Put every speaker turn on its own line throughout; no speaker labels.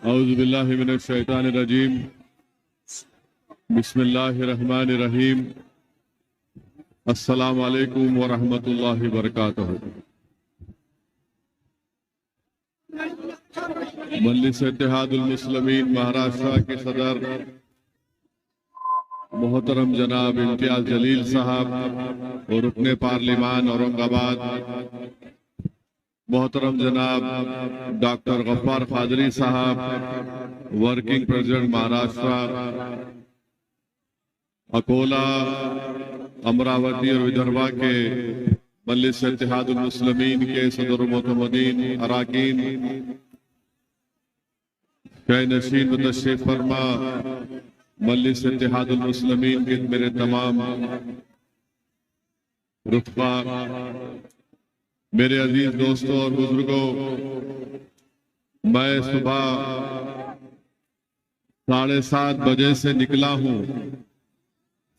औज़ु बिल्लाहि मिनश शैतानिर रजीम। बिस्मिल्लाहिर्रहमानिर्रहीम। अस्सलामु अलैकुम व रहमतुल्लाहि व बरकातुहू। मजलिस इत्तेहादुल मुस्लिमीन महाराष्ट्र के सदर मोहतरम जनाब इम्तियाज जलील साहब और रुकने पार्लिमान औरंगाबाद मोहतरम जनाब डॉक्टर गफ्फार कादरी साहब, वर्किंग प्रेसिडेंट महाराष्ट्र, अकोला, अमरावती और विदर्भा के मजलिस इत्तेहादुल मुस्लिमीन के सदर मोतमदीन अराकीन, शाह नशीन व तशरीफ फरमा मजलिस इत्तेहादुल मुस्लिमीन के मेरे तमाम रुतबा, मेरे अजीज दोस्तों और बुजुर्गों, मैं सुबह 7:30 बजे से निकला हूं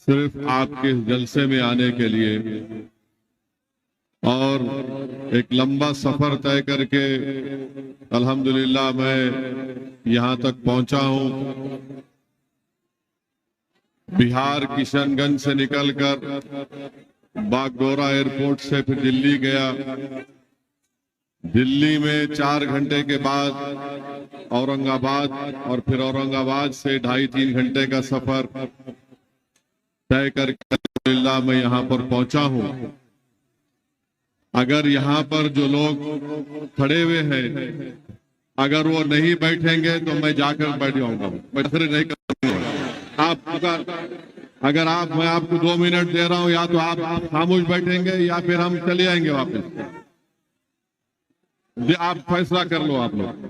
सिर्फ आपके जलसे में आने के लिए, और एक लंबा सफर तय करके अल्हम्दुलिल्लाह मैं यहां तक पहुंचा हूं। बिहार किशनगंज से निकलकर बागडोरा एयरपोर्ट से फिर दिल्ली गया। दिल्ली में 4 घंटे के बाद औरंगाबाद, और फिर औरंगाबाद से 2.5-3 घंटे का सफर तय करके अल्हम्दुलिल्लाह मैं यहाँ पर पहुंचा हूँ। अगर यहाँ पर जो लोग खड़े हुए हैं, अगर वो नहीं बैठेंगे तो मैं जाकर बैठ जाऊंगा, बैठे नहीं करूंगा। अगर मैं आपको 2 मिनट दे रहा हूं, या तो आप खामोश बैठेंगे या फिर हम चले आएंगे वापस। आप फैसला कर लो आप लोग।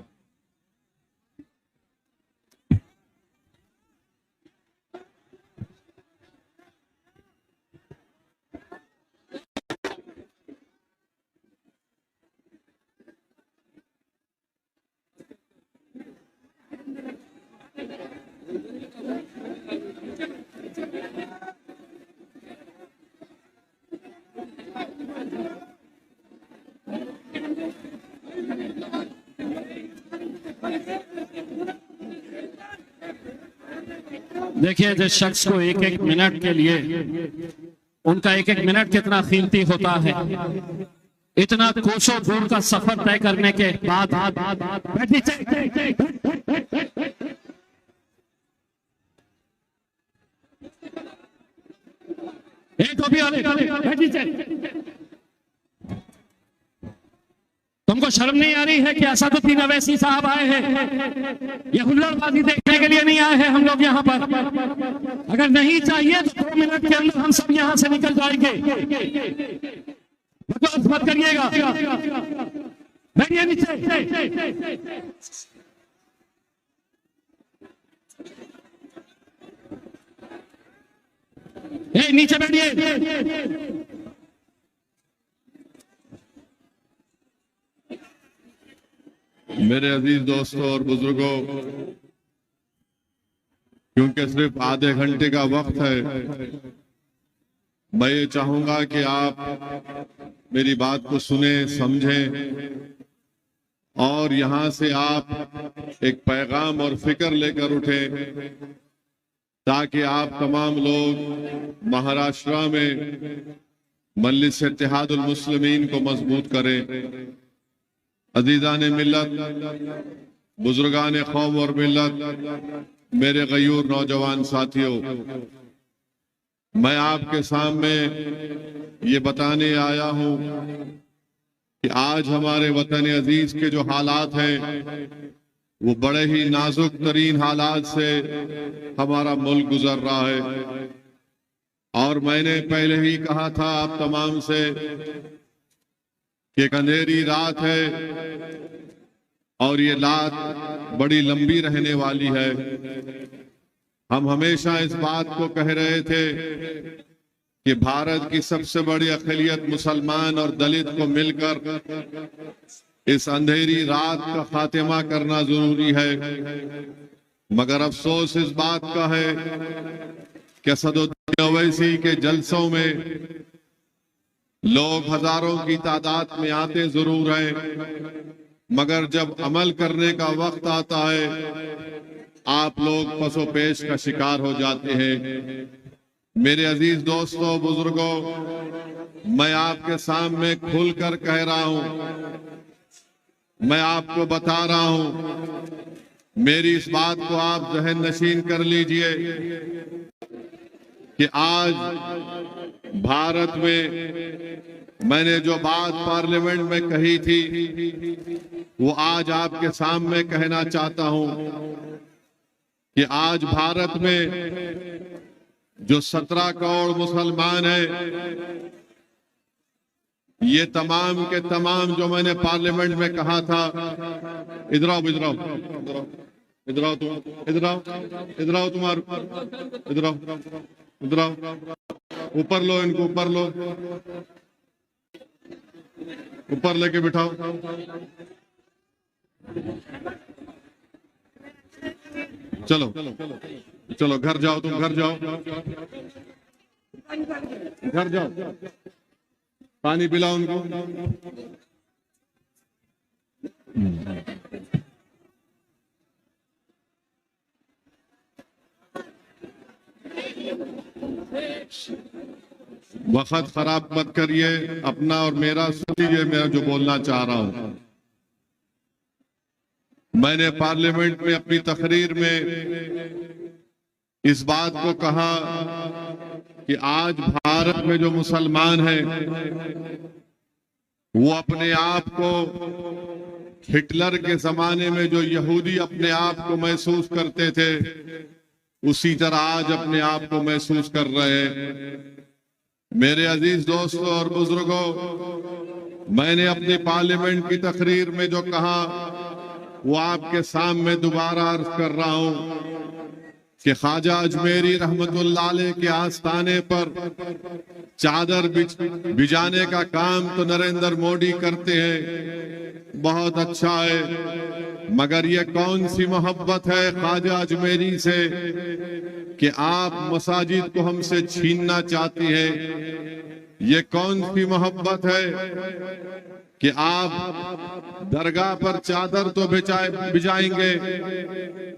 देखिए, जिस शख्स को एक एक मिनट के लिए, उनका एक एक मिनट कितना कीमती होता है, इतना कोसों दूर का सफर तय करने के बाद तुमको शर्म नहीं आ रही है कि असदुद्दीन अवैसी साहब आए हैं? ये हुल्लड़बाजी देखने के लिए नहीं आए हैं हम लोग यहाँ पर। अगर नहीं चाहिए तो 2 मिनट के अंदर हम सब यहाँ से निकल जाएंगे। बकवास मत करिएगा, बैठिए नीचे। नीचे बैठिए।
मेरे अजीज दोस्तों और बुजुर्गों, क्योंकि सिर्फ आधे घंटे का वक्त है, मैं ये चाहूंगा कि आप मेरी बात को सुने, समझें, और यहां से आप एक पैगाम और फिक्र लेकर उठें, ताकि आप तमाम लोग महाराष्ट्र में मजलिस इत्तेहादुल मुस्लिमीन को मजबूत करें। अजीजान मिल्लत, बुजुर्गान कौम और मिल्लत, मेरे गयूर नौजवान साथियों, मैं आपके सामने ये बताने आया हूं कि आज हमारे वतन अजीज के जो हालात हैं, वो बड़े ही नाजुक तरीन हालात से हमारा मुल्क गुजर रहा है। और मैंने पहले ही कहा था आप तमाम से कि एक अंधेरी रात है और ये रात बड़ी लंबी रहने वाली है। हम हमेशा इस बात को कह रहे थे कि भारत की सबसे बड़ी अक़लियत मुसलमान और दलित को मिलकर इस अंधेरी रात का खात्मा करना जरूरी है। मगर अफसोस इस बात का है कि असदुद्दीन ओवैसी के जलसों में लोग हजारों की तादाद में आते जरूर हैं, मगर जब अमल करने का वक्त आता है आप लोग पसोपेश का शिकार हो जाते हैं। मेरे अजीज दोस्तों, बुजुर्गों, मैं आपके सामने खुलकर कह रहा हूं, मैं आपको बता रहा हूं, मेरी इस बात को आप जहन नशीन कर लीजिए कि आज भारत में मैंने जो बात पार्लियामेंट में कही थी वो आज आपके सामने कहना चाहता हूं कि आज भारत में जो 17 करोड़ मुसलमान हैं, ये तमाम के तमाम जो मैंने पार्लियामेंट में कहा था, इधर आओ इधर आओ इधर आओ तुम इधर आओ इधर आओ तुम्हारे इधर आओ इधर आओ, ऊपर लो इनको, ऊपर लो, ऊपर लेके बिठाओ। चलो चलो घर जाओ, तुम घर जाओ, घर जाओ, पानी पिलाओ उनको। वक्त खराब मत करिए अपना और मेरा, सुनिए मैं जो बोलना चाह रहा हूं। मैंने पार्लियामेंट में अपनी तकरीर में इस बात को कहा कि आज भारत में जो मुसलमान हैं वो अपने आप को हिटलर के जमाने में जो यहूदी अपने आप को महसूस करते थे उसी तरह आज अपने आप को महसूस कर रहे हैं। मेरे अजीज दोस्तों और बुजुर्गों, मैंने अपनी पार्लियामेंट की तकरीर में जो कहा वो आपके सामने दोबारा अर्ज कर रहा हूं कि ख्वाजा अजमेरी रहमतुल्लाह अलैह के आस्थाने पर चादर बिछाने का काम तो नरेंद्र मोदी करते हैं, बहुत अच्छा है, मगर ये कौन सी मोहब्बत है ख्वाजा अजमेरी से कि आप मसाजिद को हमसे छीनना चाहती हैं। ये कौन सी मोहब्बत है कि आप दरगाह पर चादर तो बिछाएंगे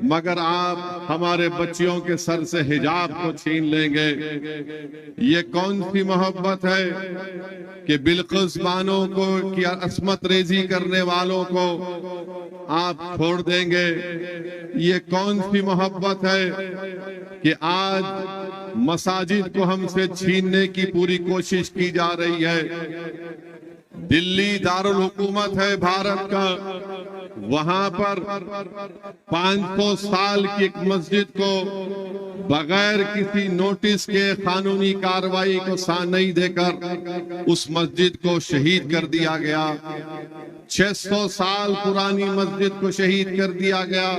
मगर आप हमारे बच्चियों के सर से हिजाब को छीन लेंगे। ये कौन सी मोहब्बत है कि बिल्किस बानो को की अस्मत रेजी करने वालों को आप छोड़ देंगे। ये कौन सी मोहब्बत है कि आज मसाजिद को हमसे छीनने की पूरी कोशिश की जा रही है। दिल्ली दारुल हुकूमत है भारत का, वहां पर 500 साल की एक मस्जिद को बगैर किसी नोटिस के कानूनी कार्रवाई को नहीं देकर उस मस्जिद को शहीद कर दिया गया। 600 साल पुरानी मस्जिद को शहीद कर दिया गया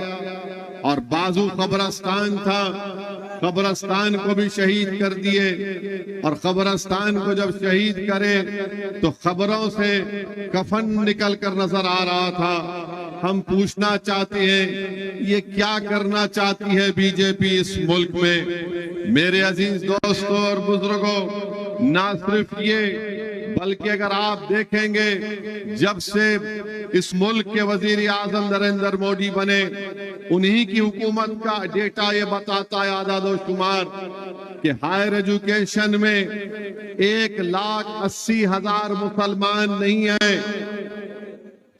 और बाजू कब्रस्तान था, कब्रस्तान को भी शहीद कर दिए और कब्रस्तान को जब शहीद करे तो खबरों से कफन निकल कर नजर आ रहा था। हम पूछना चाहते हैं ये क्या करना चाहती है बीजेपी इस मुल्क में। मेरे अजीज दोस्तों और बुजुर्गों, ना सिर्फ ये बल्कि अगर आप देखेंगे जब से इस मुल्क के वजीर आजम नरेंद्र मोदी बने उन्हीं की हुकूमत का डेटा ये बताता है आदादोशुमार कि हायर एजुकेशन में 1,80,000 मुसलमान नहीं है।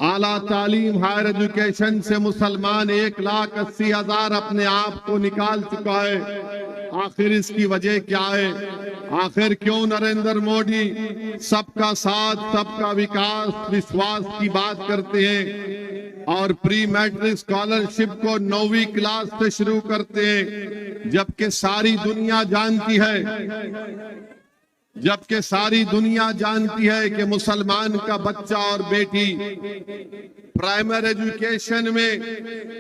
आला तालीम हायर एजुकेशन से मुसलमान 1,80,000 अपने आप को निकाल चुका है। आखिर इसकी वजह क्या है? आखिर क्यों नरेंद्र मोदी सबका साथ सबका विकास विश्वास की बात करते हैं और प्री मैट्रिक स्कॉलरशिप को 9वीं क्लास से शुरू करते हैं, जबकि सारी दुनिया जानती है कि मुसलमान का बच्चा और बेटी प्राइमरी एजुकेशन में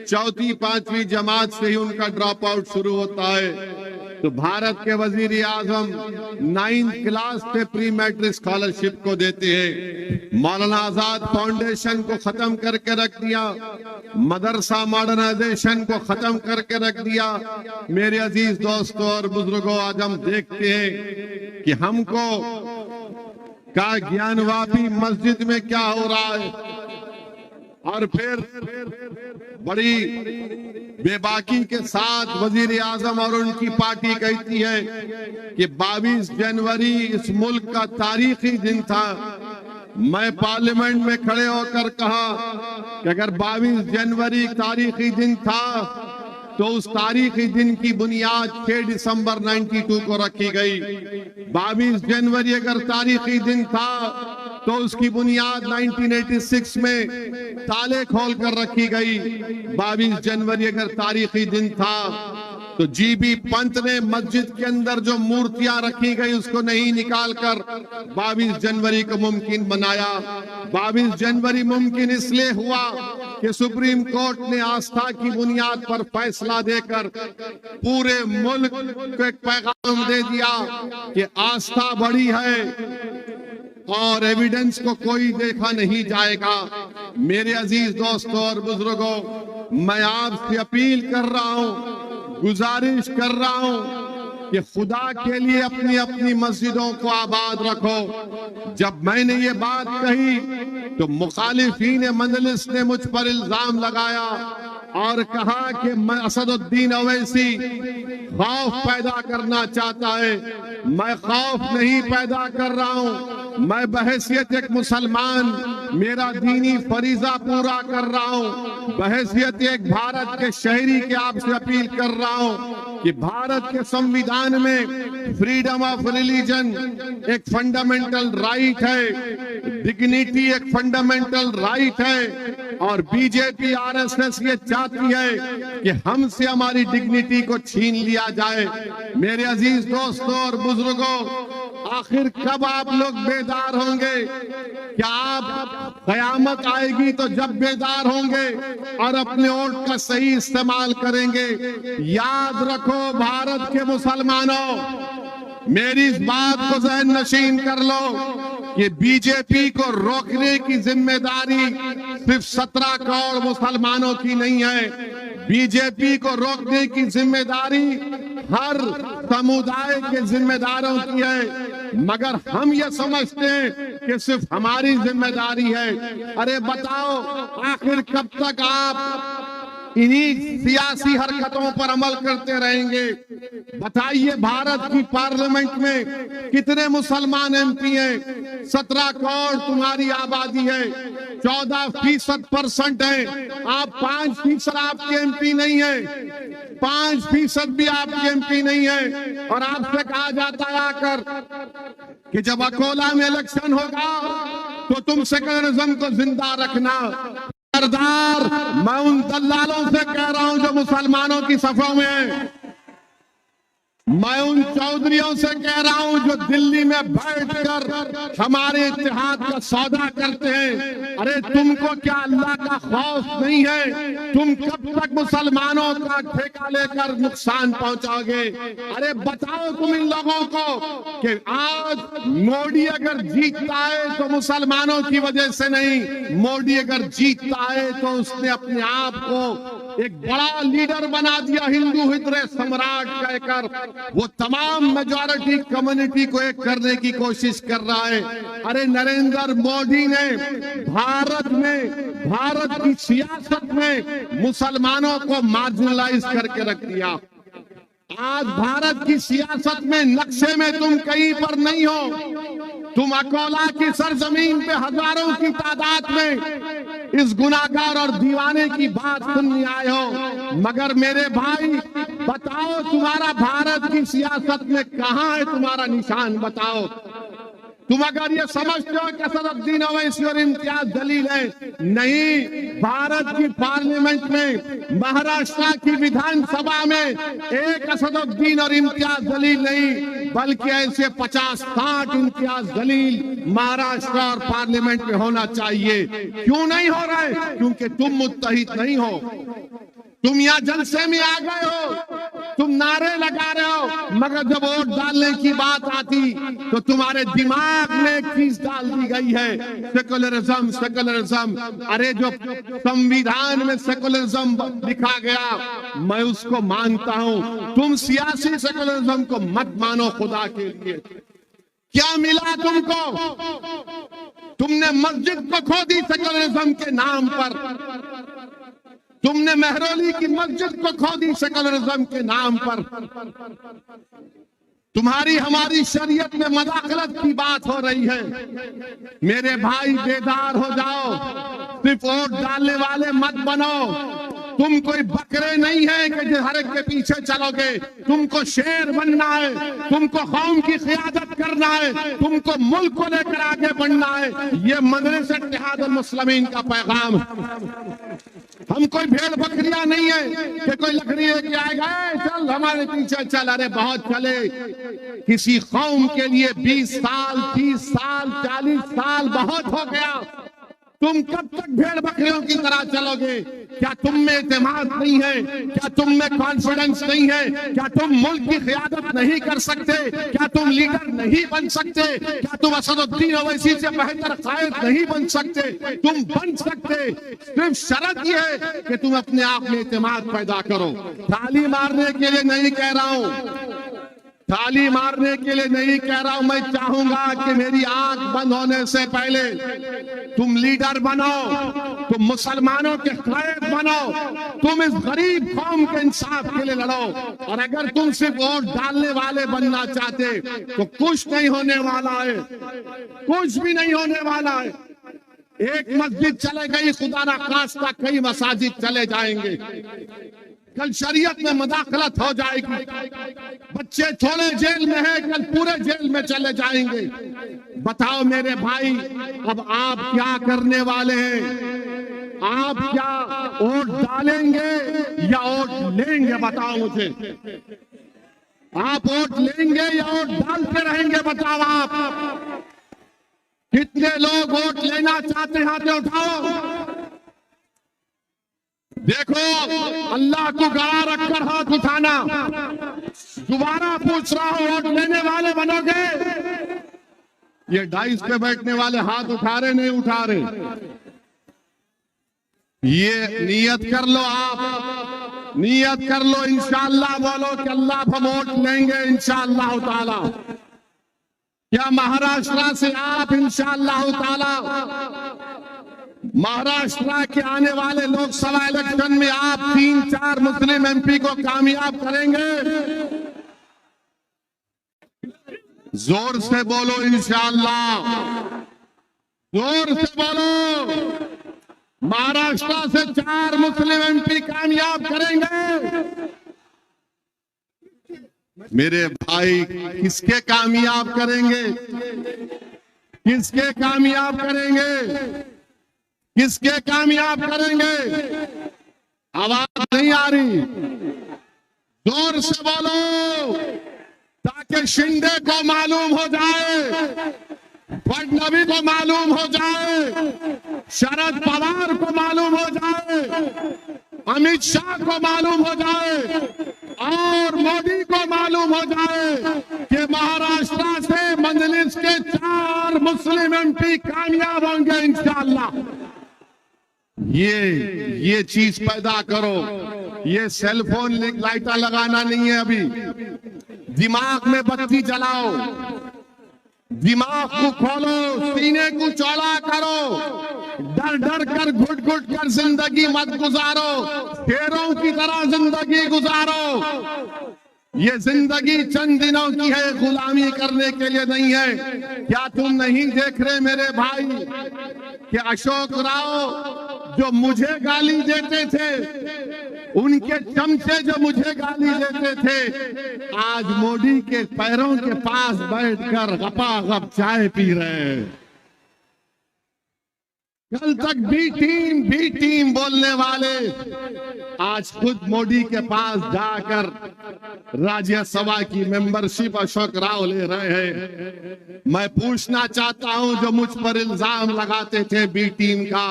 4वीं 5वीं जमात से ही उनका ड्रॉप आउट शुरू होता है। तो भारत के वजीर आजम 9th क्लास से प्री मैट्रिक स्कॉलरशिप को देते हैं। मौलाना आजाद फाउंडेशन को खत्म करके रख दिया, मदरसा मॉडर्नाइजेशन को खत्म करके रख दिया। मेरे अजीज दोस्तों और बुजुर्गों, आज हम देखते हैं कि हमको का ज्ञानवापी मस्जिद में क्या हो रहा है, और फिर बड़ी बेबाकी के साथ वजीर आजम और उनकी पार्टी कहती है कि 22 जनवरी इस मुल्क का तारीखी दिन था। मैं पार्लियामेंट में खड़े होकर कहा कि अगर 22 जनवरी तारीखी दिन था तो उस तारीखी दिन की बुनियाद 6 दिसंबर 92 को रखी गई। 22 जनवरी अगर तारीखी दिन था तो उसकी बुनियाद 1986 में ताले खोल कर रखी गई। 22 जनवरी अगर तारीखी दिन था तो जीबी पंत ने मस्जिद के अंदर जो मूर्तियां रखी गई उसको नहीं निकालकर 22 जनवरी को मुमकिन बनाया। 22 जनवरी मुमकिन इसलिए हुआ कि सुप्रीम कोर्ट ने आस्था की बुनियाद पर फैसला देकर पूरे मुल्क को एक पैगाम दे दिया कि आस्था बड़ी है और एविडेंस को कोई देखा नहीं जाएगा। मेरे अजीज दोस्तों और बुजुर्गों, मैं आपसे अपील कर रहा हूं, गुजारिश कर रहा हूं कि खुदा के लिए अपनी अपनी मस्जिदों को आबाद रखो। जब मैंने ये बात कही तो मुखालिफीन मजलिस ने मुझ पर इल्जाम लगाया और कहा कि मैं असदुद्दीन ओवैसी खौफ पैदा करना चाहता है। मैं खौफ नहीं पैदा कर रहा हूं, मैं बहैसियत एक मुसलमान मेरा दीनी फरीजा पूरा कर रहा हूं। बहैसियत एक भारत के शहरी के आपसे अपील कर रहा हूं कि भारत के संविधान में फ्रीडम ऑफ रिलीजन एक फंडामेंटल राइट है, डिग्निटी एक फंडामेंटल राइट है, और बीजेपी आरएसएस ये चाहती है कि हमसे हमारी डिग्निटी को छीन लिया जाए। मेरे अजीज दोस्तों और बुजुर्गों, आखिर कब आप लोग बेदार होंगे? क्या आप कयामत आएगी तो जब बेदार होंगे और अपने वोट का सही इस्तेमाल करेंगे? याद रखो भारत के मुसलमानों, मेरी इस बात को ज़हन नशीन कर लो कि बीजेपी को रोकने की जिम्मेदारी सिर्फ 17 करोड़ मुसलमानों की नहीं है। बीजेपी को रोकने की जिम्मेदारी हर समुदाय के जिम्मेदारों की है, मगर हम ये समझते हैं कि सिर्फ हमारी जिम्मेदारी है। अरे बताओ, आखिर कब तक आप इन्हीं सियासी हरकतों पर अमल करते रहेंगे? बताइए, भारत की पार्लियामेंट में कितने मुसलमान एमपी हैं? 17 करोड़ तुम्हारी आबादी है, 14% है। आप 5% आपके एमपी नहीं है, 5% भी आपके एमपी नहीं है। और आपसे कहा जाता है आकर कि जब अकोला में इलेक्शन होगा तो तुम सेकुलरिज्म को जिंदा रखना। सरदार, मैं उन दलालों से कह रहा हूं जो मुसलमानों की सफों में हैं। मैं उन चौधरियों से कह रहा हूं जो दिल्ली में बैठकर हमारे इत्तेहाद का सौदा करते हैं। अरे तुमको क्या अल्लाह का खौफ नहीं है? तुम कब तक मुसलमानों का ठेका लेकर नुकसान पहुंचाओगे? अरे बताओ तुम इन लोगों को कि आज मोदी अगर जीतता है तो मुसलमानों की वजह से नहीं, मोदी अगर जीतता है तो उसने अपने आप को एक बड़ा लीडर बना दिया, हिंदू हृदय सम्राट कहकर वो तमाम मेजॉरिटी कम्युनिटी को एक करने की कोशिश कर रहा है। अरे नरेंद्र मोदी ने भारत में, भारत की सियासत में मुसलमानों को मार्जिनलाइज करके रख दिया। आज भारत की सियासत में नक्शे में तुम कहीं पर नहीं हो। तुम अकोला की सरजमीन पे हजारों की तादाद में इस गुनाहगार और दीवाने की बात सुनने आए हो, मगर मेरे भाई बताओ, तुम्हारा भारत की सियासत में कहां है तुम्हारा निशान? बताओ। तुम अगर ये समझते हो कि असदुद्दीन ओवैसी और इम्तियाज जलील है, नहीं, भारत की पार्लियामेंट में, महाराष्ट्र की विधानसभा में एक असदुद्दीन और इम्तियाज जलील नहीं, बल्कि ऐसे 50-60 इम्तियाज जलील महाराष्ट्र और पार्लियामेंट में होना चाहिए। क्यों नहीं हो रहा है? क्योंकि तुम मुत्तहिद नहीं हो। तुम यहाँ जलसे में आ गए हो, तुम नारे लगा रहे हो, मगर जब वोट डालने की बात आती तो तुम्हारे दिमाग में एक चीज डाल दी गई है, सेकुलरिज्म सेकुलरिज्म। अरे जो संविधान में सेकुलरिज्म लिखा गया मैं उसको मानता हूं, तुम सियासी सेकुलरिज्म को मत मानो खुदा के लिए। क्या मिला तुमको? तुमने मस्जिद को खो दी सेकुलरिज्म के नाम पर, तुमने मेहरौली की मस्जिद को खो दी सेकुलरिज्म के नाम पर। तुम्हारी हमारी शरीयत में मदाखलत की बात हो रही है। मेरे भाई बेदार हो जाओ, सिर्फ वोट डालने वाले मत बनो। तुम कोई बकरे नहीं है कि जो हर एक के पीछे चलोगे। तुमको शेर बनना है, तुमको कौम की क़ियादत करना है, तुमको मुल्क को लेकर आगे बढ़ना है। ये मजलिस इत्तेहादुल मुस्लिमीन का पैगाम है। हम कोई भेड़ बकरियां नहीं है कि कोई लकड़ी लेके आएगा, चल हमारे पीछे चल। अरे बहुत चले, किसी कौम के लिए 20 साल 30 साल 40 साल बहुत हो गया। तुम कब तक भेड़ बकरियों की तरह चलोगे? क्या तुम में एतमाद नहीं है? क्या तुम में कॉन्फिडेंस नहीं है? क्या तुम मुल्क की क़ियादत नहीं कर सकते? क्या तुम लीडर नहीं बन सकते? क्या तुम असदुद्दीन ओवैसी से बेहतर कायद नहीं बन सकते? तुम बन सकते, सिर्फ शर्त यह है कि तुम अपने आप में एतमाद पैदा करो। ताली मारने के लिए नहीं कह रहा हूं, ताली मारने के लिए नहीं कह रहा हूं। मैं चाहूंगा कि मेरी आंख बंद होने से पहले तुम लीडर बनो, तुम मुसलमानों के कायद बनो, तुम इस गरीब कौम के इंसाफ के लिए लड़ो। और अगर तुम सिर्फ वोट डालने वाले बनना चाहते तो कुछ नहीं होने वाला है, कुछ भी नहीं होने वाला है। एक मस्जिद चले गई, खुदा ना खास्ता कई मसाजिद चले जाएंगे। कल शरीयत में मदाखलत हो जाएगी। बच्चे थोड़े जेल में हैं, कल पूरे जेल में चले जाएंगे। बताओ मेरे भाई, अब आप क्या करने वाले हैं? आप क्या वोट डालेंगे या वोट लेंगे? बताओ मुझे, आप वोट लेंगे या वोट डालते रहेंगे? बताओ आप कितने लोग वोट लेना चाहते हैं? हाथ उठाओ। देखो, अल्लाह को गवाह रखकर हाथ उठाना। दोबारा पूछ रहा हूं, वोट लेने वाले बनोगे? ये डाइस पे बैठने वाले हाथ उठा रहे नहीं उठा रहे? ये नियत कर लो, आप नियत कर लो, इंशाअल्लाह बोलो कि अल्लाह हम वोट लेंगे इंशाअल्लाह ताला। क्या महाराष्ट्र से आप इंशाअल्लाह ताला, महाराष्ट्र के आने वाले लोकसभा इलेक्शन में आप 3-4 मुस्लिम एमपी को कामयाब करेंगे? जोर से बोलो इंशाअल्लाह, जोर से बोलो। महाराष्ट्र से 4 मुस्लिम एमपी कामयाब करेंगे। मेरे भाई, किसके कामयाब करेंगे? किसके कामयाब करेंगे? किसके कामयाब करेंगे? आवाज नहीं आ रही, जोर से बोलो ताकि शिंदे को मालूम हो जाए, फडणवीस को मालूम हो जाए, शरद पवार को मालूम हो जाए, अमित शाह को मालूम हो जाए और मोदी को मालूम हो जाए कि महाराष्ट्र से मजलिस के 4 मुस्लिम एमपी कामयाब होंगे इंशाअल्लाह। ये चीज पैदा करो। ये सेल फोन लाइटर लगाना नहीं है अभी। दिमाग में बत्ती जलाओ, दिमाग को खोलो, सीने को चौड़ा करो। डर डर कर, घुट घुट कर जिंदगी मत गुजारो, शेरों की तरह जिंदगी गुजारो। ये जिंदगी चंद दिनों की है, गुलामी करने के लिए नहीं है। क्या तुम नहीं देख रहे मेरे भाई कि अशोक राव जो मुझे गाली देते थे, उनके चमचे जो मुझे गाली देते थे, आज मोदी के पैरों के पास बैठकर गपागप चाय पी रहे हैं। कल तक बी टीम बोलने वाले आज खुद मोदी के पास जाकर राज्यसभा की मेंबरशिप अशोक राव ले रहे हैं। मैं पूछना चाहता हूं, जो मुझ पर इल्जाम लगाते थे बी टीम का,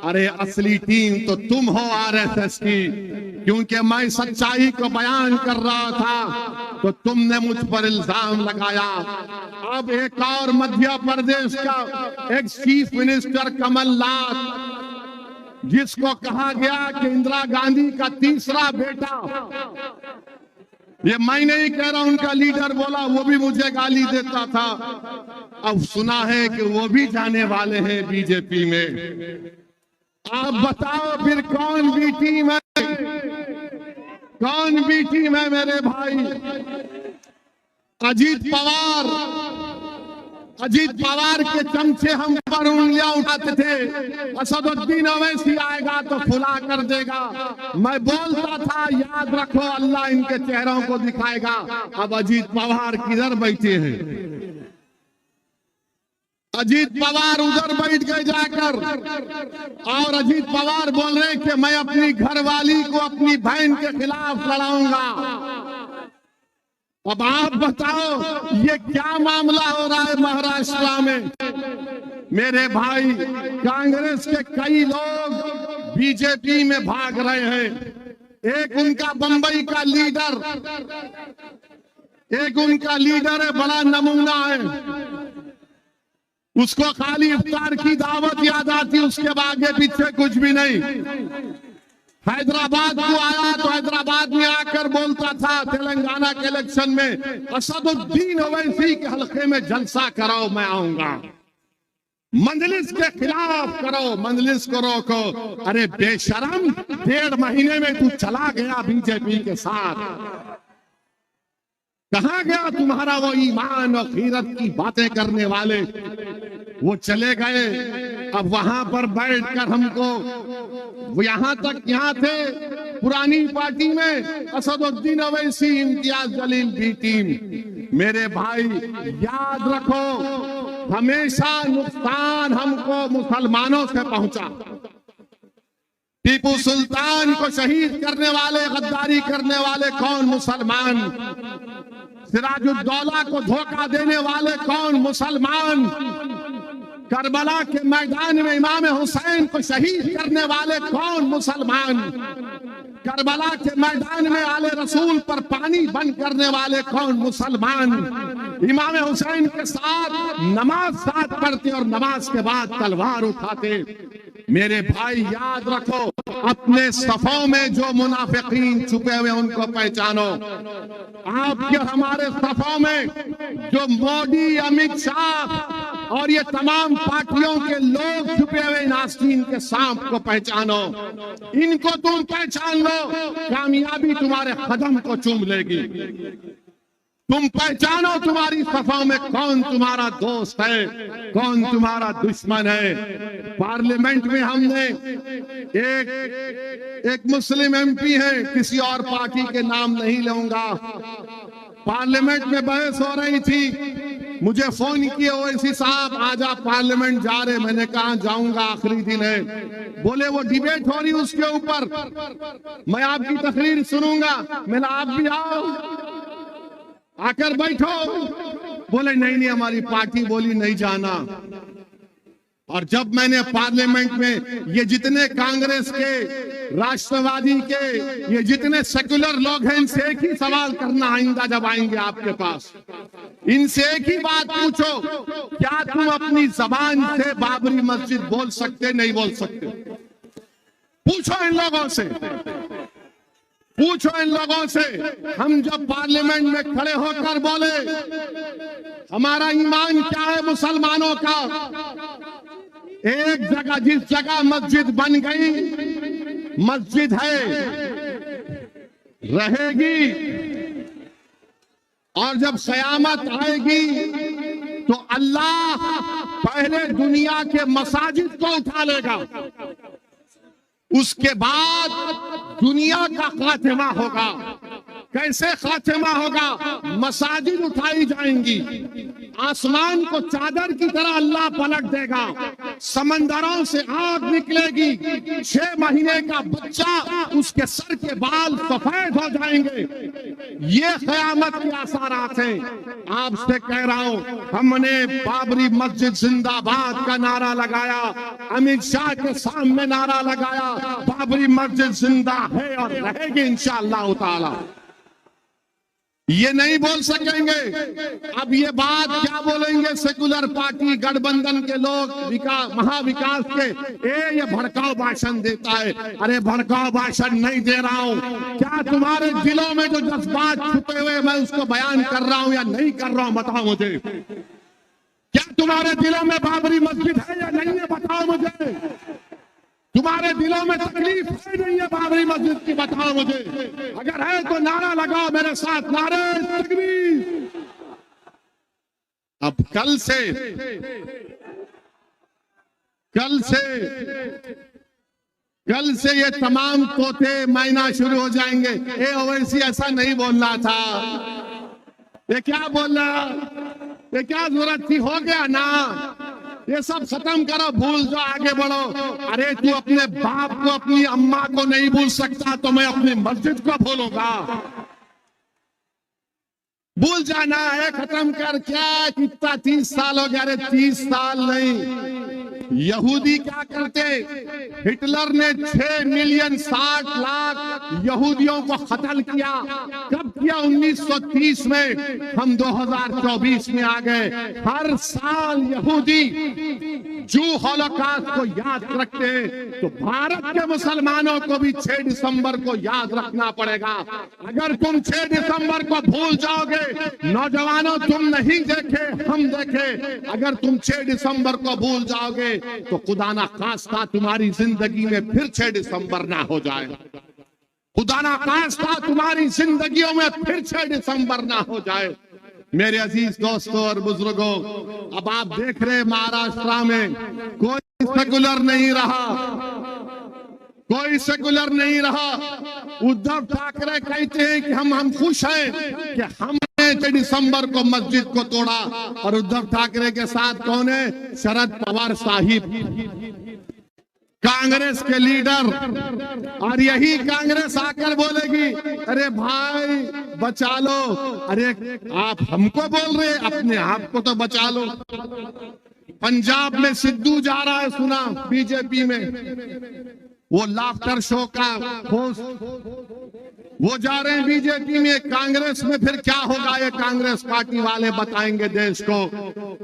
अरे असली टीम तो तुम हो आरएसएस की। क्योंकि मैं सच्चाई को बयान कर रहा था तो तुमने मुझ पर इल्जाम लगाया। अब एक और मध्य प्रदेश का एक चीफ मिनिस्टर कमलनाथ, जिसको कहा गया कि इंदिरा गांधी का तीसरा बेटा, ये मैं नहीं कह रहा, उनका लीडर बोला, वो भी मुझे गाली देता था। अब सुना है कि वो भी जाने वाले हैं बीजेपी में। आप बताओ फिर कौन बी टीम है, कौन बी टीम है मेरे भाई? अजीत पवार के चमचे हम पर उंगलियां उठाते थे। असदुद्दीन ओवैसी आएगा तो खुला कर देगा। मैं बोलता था याद रखो अल्लाह इनके चेहरों को दिखाएगा। अब अजीत पवार किधर बैठे हैं? अजीत पवार उधर बैठ गए जाकर, और अजीत पवार बोल रहे कि मैं अपनी घरवाली को अपनी बहन के खिलाफ लड़ाऊंगा। अब आप बताओ ये क्या मामला हो रहा है महाराष्ट्र में? मेरे भाई, कांग्रेस के कई लोग बीजेपी में भाग रहे हैं। एक उनका बंबई का लीडर, है, बड़ा नमूना है। उसको खाली इफ्तार की दावत याद आती, उसके आगे पीछे कुछ भी नहीं। हैदराबाद को आया तो हैदराबाद में आकर बोलता था तेलंगाना के इलेक्शन में असदुद्दीन ओवैसी के हल्के में जलसा कराओ, मैं आऊंगा। मंजलिस के खिलाफ करो, मंजलिस को रोको। अरे बेशरम, 1.5 महीने में तू चला गया बीजेपी के साथ। कहां गया तुम्हारा वो ईमान और खीरत की बातें करने वाले? वो चले गए। अब वहां पर बैठकर हमको, वो यहाँ थे पुरानी पार्टी में असदुद्दीन ओवैसी, इम्तियाज जलील बी टीम। मेरे भाई याद रखो, हमेशा नुकसान हमको मुसलमानों से पहुंचा। टीपू सुल्तान को शहीद करने वाले, गद्दारी करने वाले कौन? मुसलमान। सिराजुद्दौला को धोखा देने वाले कौन? मुसलमान। करबला के मैदान में इमाम हुसैन को शहीद करने वाले कौन? मुसलमान। करबला के मैदान में आले रसूल पर पानी बंद करने वाले कौन? मुसलमान। इमाम हुसैन के साथ नमाज साथ पढ़ते और नमाज के बाद तलवार उठाते। मेरे भाई याद रखो, अपने सफों में जो मुनाफिकीन छुपे हुए उनको पहचानो। आपके हमारे सफों में जो मोदी, अमित शाह और ये तमाम पार्टियों के लोग छुपे हुए नास्तीन के सांप को पहचानो। इनको तुम पहचान लो, कामयाबी तुम्हारे कदम को चूम लेगी। तुम पहचानो तुम्हारी सफा में कौन तुम्हारा दोस्त है, कौन तुम्हारा दुश्मन है। पार्लियामेंट में हमने एक मुस्लिम एमपी है, किसी और पार्टी के नाम नहीं लूंगा। पार्लियामेंट में बहस हो रही थी, मुझे फोन किए ओवैसी साहब आज आप पार्लियामेंट जा रहे? मैंने कहा जाऊंगा, आखिरी दिन है। बोले वो डिबेट हो रही उसके ऊपर, मैं आपकी तकरीर सुनूंगा। मैंने आप भी आओ, आकर बैठो। बोले नहीं हमारी पार्टी बोली नहीं जाना। और जब मैंने पार्लियामेंट में ये जितने कांग्रेस के, राष्ट्रवादी के, ये जितने सेक्युलर लोग हैं, इनसे एक ही सवाल करना आइंदा जब आएंगे आपके पास, इनसे एक ही बात पूछो, क्या तुम अपनी जबान से बाबरी मस्जिद बोल सकते? नहीं बोल सकते? पूछो इन लोगों से, पूछो इन लोगों से। हम जब पार्लियामेंट में खड़े होकर बोले हमारा ईमान क्या है मुसलमानों का, एक जगह जिस जगह मस्जिद बन गई, मस्जिद है, रहेगी, और जब क़यामत आएगी तो अल्लाह पहले दुनिया के मसाजिद को उठा लेगा, उसके बाद दुनिया का खात्मा होगा।
कैसे खात्मा होगा? मसाजिद उठाई जाएंगी, आसमान को चादर की तरह अल्लाह पलट देगा, समंदरों से आग निकलेगी, 6 महीने का बच्चा उसके सर के बाल सफेद हो जाएंगे। ये क़यामत के आसारात हैं। आपसे कह रहा हूं, हमने बाबरी मस्जिद जिंदाबाद का नारा लगाया, अमित शाह के सामने नारा लगाया, बाबरी मस्जिद जिंदा है और रहेगी इंशाअल्लाह ताला। ये नहीं बोल सकेंगे। अब ये बात क्या बोलेंगे सेकुलर पार्टी गठबंधन के लोग, महाविकास के, ये भड़काऊ भाषण देता है। अरे भड़काऊ भाषण नहीं दे रहा हूं। क्या तुम्हारे दिलों में जो जज्बात छुपे हुए मैं उसको बयान कर रहा हूं या नहीं कर रहा हूं? बताओ मुझे। क्या तुम्हारे दिलों में बाबरी मस्जिद है या नहीं है? बताओ मुझे। तुम्हारे दिलों में तकलीफ है नहीं है बाबरी मस्जिद की? बताओ मुझे। अगर है तो नारा लगाओ मेरे साथ, नारे तकबीर। अब कल से ये तमाम तोते मैना शुरू हो जाएंगे। ओवैसी ऐसा नहीं बोलना था, ये क्या बोल रहा, ये क्या जरूरत थी? हो गया ना, ये सब खत्म करो, भूल जाओ, आगे बढ़ो। अरे तू अपने बाप को, अपनी अम्मा को नहीं भूल सकता तो मैं अपनी मस्जिद को भूलूंगा? भूल जाना है, खत्म कर। क्या कितना 30 साल हो गया? अरे 30 साल नहीं। यहूदी क्या करते? हिटलर ने 6 मिलियन 60 लाख यहूदियों को कत्ल किया। कब किया? 1930 में। हम 2024 में आ गए। हर साल यहूदी जू हॉलोकॉस्ट को याद रखते हैं, तो भारत के मुसलमानों को भी 6 दिसंबर को याद रखना पड़ेगा। अगर तुम 6 दिसंबर को भूल जाओगे, नौजवानों तुम नहीं देखे, हम देखे, अगर तुम 6 दिसंबर को भूल जाओगे तो खुदा ना खास्ता तुम्हारी जिंदगी में फिर 6 दिसंबर ना हो जाए। खुदा ना खास्ता तुम्हारी जिंदगियों में फिर 6 दिसंबर ना हो जाए। मेरे अजीज दोस्तों और बुजुर्गों, अब आप देख रहे महाराष्ट्र में कोई सेकुलर नहीं रहा, कोई सेकुलर नहीं रहा। उद्धव ठाकरे कहते हैं कि हम खुश हैं कि हमने 6 दिसंबर को मस्जिद को तोड़ा। और उद्धव ठाकरे के साथ कौन है? शरद पवार साहिब, कांग्रेस के लीडर। और यही कांग्रेस आकर बोलेगी, अरे भाई बचा लो। अरे आप हमको बोल रहे, अपने आप को तो बचा लो। पंजाब में सिद्धू जा रहा है, सुना बीजेपी में, वो लाफ्टर शो का होस्ट, वो जा रहे हैं बीजेपी में। कांग्रेस में फिर क्या होगा ये कांग्रेस पार्टी वाले बताएंगे देश को।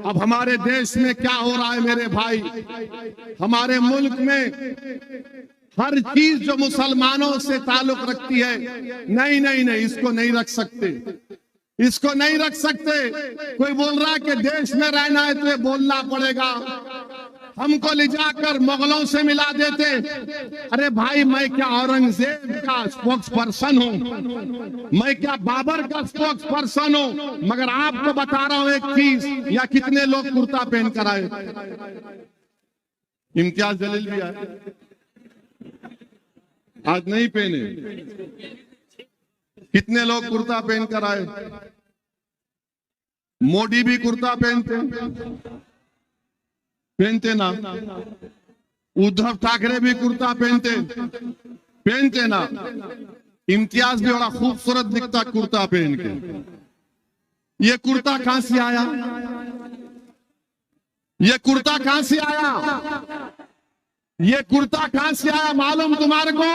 अब हमारे देश में क्या हो रहा है मेरे भाई? हमारे मुल्क में हर चीज जो मुसलमानों से ताल्लुक रखती है, नहीं नहीं नहीं, इसको नहीं रख सकते, इसको नहीं रख सकते। कोई बोल रहा है कि देश में रहना है तो ये बोलना पड़ेगा। हमको ले जाकर मुगलों से मिला देते। अरे भाई, मैं क्या औरंगजेब का स्पोक्स पर्सन हूँ? मैं क्या बाबर का स्पोक्स पर्सन हूँ? मगर आपको बता रहा हूँ एक चीज, या कितने लोग कुर्ता पहन कर आए? इम्तियाज जलील भी आए, आज नहीं पहने। कितने लोग कुर्ता पहन कर आए? मोदी भी कुर्ता पहनते ना, उद्धव ठाकरे भी कुर्ता पहनते ना, इम्तियाज भी बड़ा खूबसूरत दिखता कुर्ता पहन के। ये कुर्ता कहां से आया? ये कुर्ता कहां से आया? ये कुर्ता कहां से आया मालूम तुम्हारे को?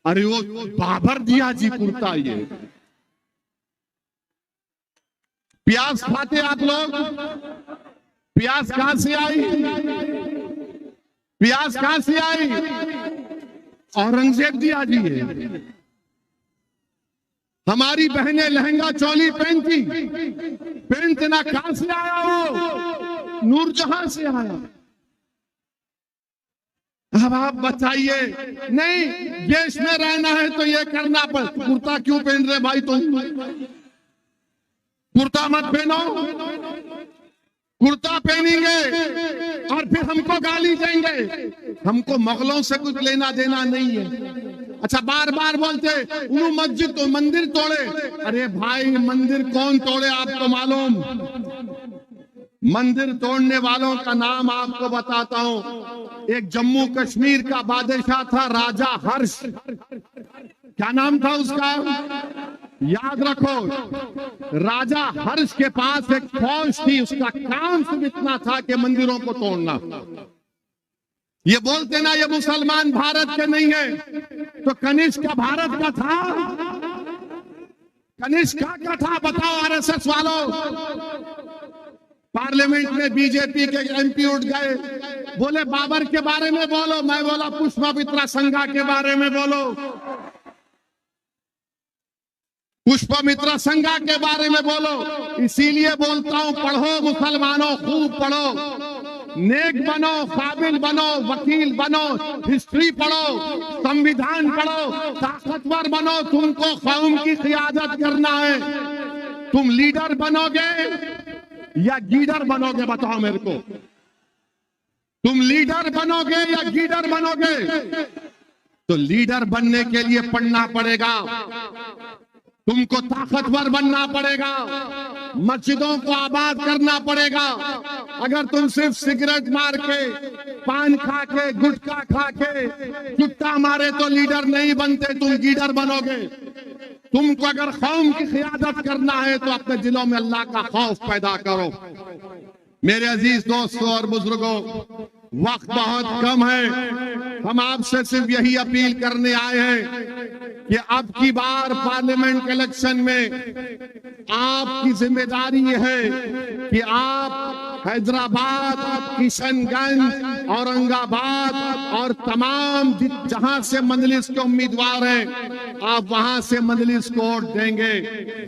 अरे वो बाबर दिया जी कुर्ता। ये प्याज खाते आप लोग? प्याज कहां से आई? प्याज कहां से आई? औरंगजेब दिया जी है। हमारी बहनें लहंगा चोली पहनते ना, कहां से आया वो? नूरजहां से आया। अब आप बताइए, नहीं देश में रहना है तो ये करना पड़। कुर्ता क्यों पहन रहे भाई? तुम कुर्ता मत पहनो। कुर्ता पहनेंगे और फिर हमको गाली देंगे। हमको मुगलों से कुछ लेना देना नहीं है। अच्छा, बार बार बोलते उन्होंने मस्जिद तो मंदिर तोड़े। अरे भाई, मंदिर कौन तोड़े आपको मालूम? मंदिर तोड़ने वालों का नाम आपको बताता हूं। एक जम्मू कश्मीर का बादशाह था, राजा हर्ष। क्या नाम था उसका? याद रखो, राजा हर्ष के पास एक फौज थी। उसका काम सिर्फ इतना था कि मंदिरों को तोड़ना। ये बोलते ना ये मुसलमान भारत के नहीं है, तो कनिष्क का भारत का था? कनिष्क का था? बताओ आरएसएस वालों। पार्लियामेंट में बीजेपी के एमपी उठ गए, बोले बाबर के बारे में बोलो। मैं बोला पुष्पमित्रा संघा के बारे में बोलो। पुष्पमित्रा संघा के बारे में बोलो। इसीलिए बोलता हूं, पढ़ो मुसलमानों, खूब पढ़ो, नेक बनो, काबिल बनो, वकील बनो, हिस्ट्री पढ़ो, संविधान पढ़ो, ताकतवर बनो। तुमको कौम की क़ियादत करना है। तुम लीडर बनोगे या गीडर बनोगे? बताओ मेरे को। तुम लीडर बनोगे या गीडर बनोगे? तो लीडर बनने के लिए पढ़ना पड़ेगा, तुमको ताकतवर बनना पड़ेगा, मस्जिदों को आबाद करना पड़ेगा। अगर तुम सिर्फ सिगरेट मार के, पान खा के, गुटखा खा के चुट्टा मारे तो लीडर नहीं बनते, तुम गीडर बनोगे। तुमको अगर कौम की क़ियादत करना है तो अपने दिलों में अल्लाह का खौफ पैदा करो। मेरे अजीज दोस्तों और बुजुर्गों, वक्त बहुत कम है। हम आपसे सिर्फ यही अपील करने आए हैं कि अब की बार पार्लियामेंट इलेक्शन में आपकी जिम्मेदारी है कि आप हैदराबाद, किशनगंज, औरंगाबाद और तमाम जहां से मजलिस के उम्मीदवार हैं, आप वहां से मजलिस को वोट देंगे।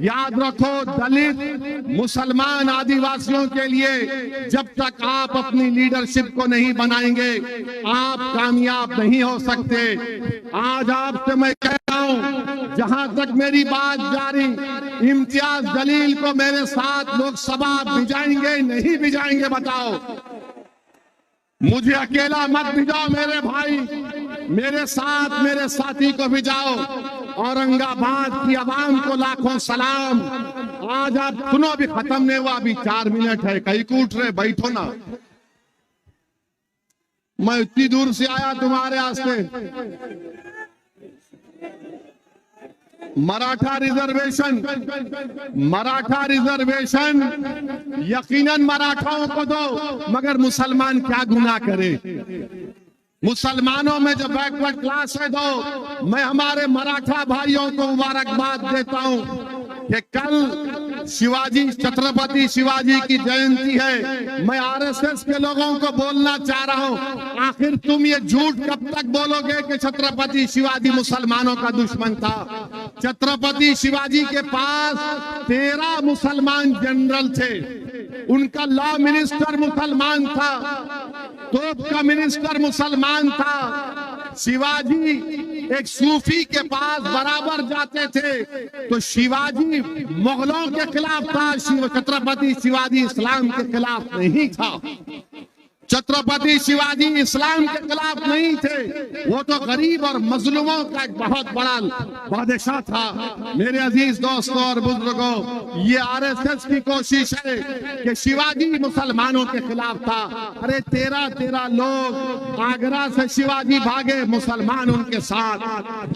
याद रखो, दलित, मुसलमान, आदिवासियों के लिए जब तक आप अपनी लीडरशिप को नहीं बनाएंगे, आप कामयाब नहीं हो सकते। आज आपसे मैं कह रहा हूं, जहां तक मेरी बात जारी, इम्तियाज जलील को मेरे साथ लोकसभा भिजाएंगे नहीं भिजाएंगे? बताओ। मुझे अकेला मत भिजाओ मेरे भाई, मेरे साथ मेरे साथी को भिजाओ। औरंगाबाद की आवाम को लाखों सलाम। आज आप सुनो, अभी खत्म नहीं हुआ, अभी 4 मिनट है, कहीं कूट रहे, बैठो ना। मैं इतनी दूर से आया तुम्हारे वास्ते। मराठा रिजर्वेशन, मराठा रिजर्वेशन यकीनन मराठाओं को दो, मगर मुसलमान क्या गुनाह करे? मुसलमानों में जो बैकवर्ड क्लास है दो। मैं हमारे मराठा भाइयों को मुबारकबाद देता हूं कि कल शिवाजी, छत्रपति शिवाजी की जयंती है। मैं आरएसएस के लोगों को बोलना चाह रहा हूं, आखिर तुम ये झूठ कब तक बोलोगे कि छत्रपति शिवाजी मुसलमानों का दुश्मन था? छत्रपति शिवाजी के पास 13 मुसलमान जनरल थे, उनका लॉ मिनिस्टर मुसलमान था, तोप का मिनिस्टर मुसलमान था। शिवाजी एक सूफी के पास बराबर जाते थे, तो शिवाजी मुगलों के खिलाफ था, छत्रपति शिवाजी इस्लाम के खिलाफ नहीं था। छत्रपति शिवाजी इस्लाम के खिलाफ नहीं थे, वो तो गरीब और मजलूमों का एक बहुत बड़ा बादशाह था। मेरे अजीज दोस्तों और बुजुर्गों, ये आरएसएस की कोशिश है कि शिवाजी मुसलमानों के खिलाफ था। अरे 13 लोग आगरा से शिवाजी भागे, मुसलमान उनके साथ।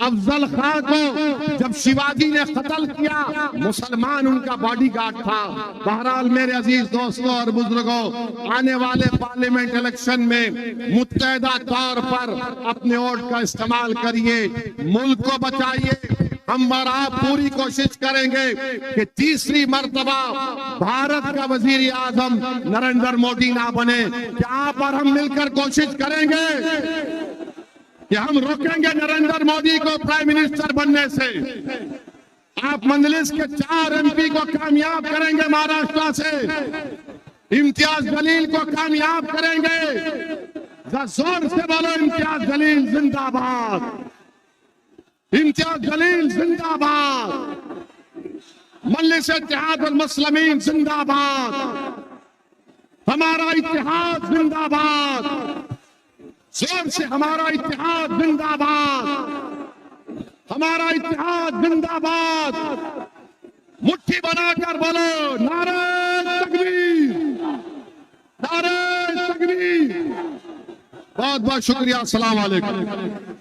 अफजल खान को जब शिवाजी ने कत्ल किया, मुसलमान उनका बॉडीगार्ड था। बहरहाल मेरे अजीज दोस्तों और बुजुर्गों, आने वाले पार्लियामेंट इलेक्शन में मुत्तहदा तौर पर अपने वोट का इस्तेमाल करिए, मुल्क को बचाइए। हम और आप पूरी कोशिश करेंगे कि तीसरी मर्तबा भारत का वजीर आजम नरेंद्र मोदी ना बने। क्या आप और हम मिलकर कोशिश करेंगे कि हम रोकेंगे नरेंद्र मोदी को प्राइम मिनिस्टर बनने से? आप मजलिस के 4 एमपी को कामयाब करेंगे महाराष्ट्र से, इम्तियाज जलील को कामयाब करेंगे। जोर से बोलो, इम्तियाज जलील जिंदाबाद, इम्तियाज जलील जिंदाबाद, मजलिस इत्तेहादुल मुस्लिमीन जिंदाबाद, हमारा इत्तेहाद जिंदाबाद, जोर से हमारा इत्तेहाद जिंदाबाद। हमारा इतिहास जिंदाबाद। मुट्ठी बनाकर बोलो नारे तकबीर, नारे तकबीर। बहुत बहुत शुक्रिया। अस्सलाम वालेकुम।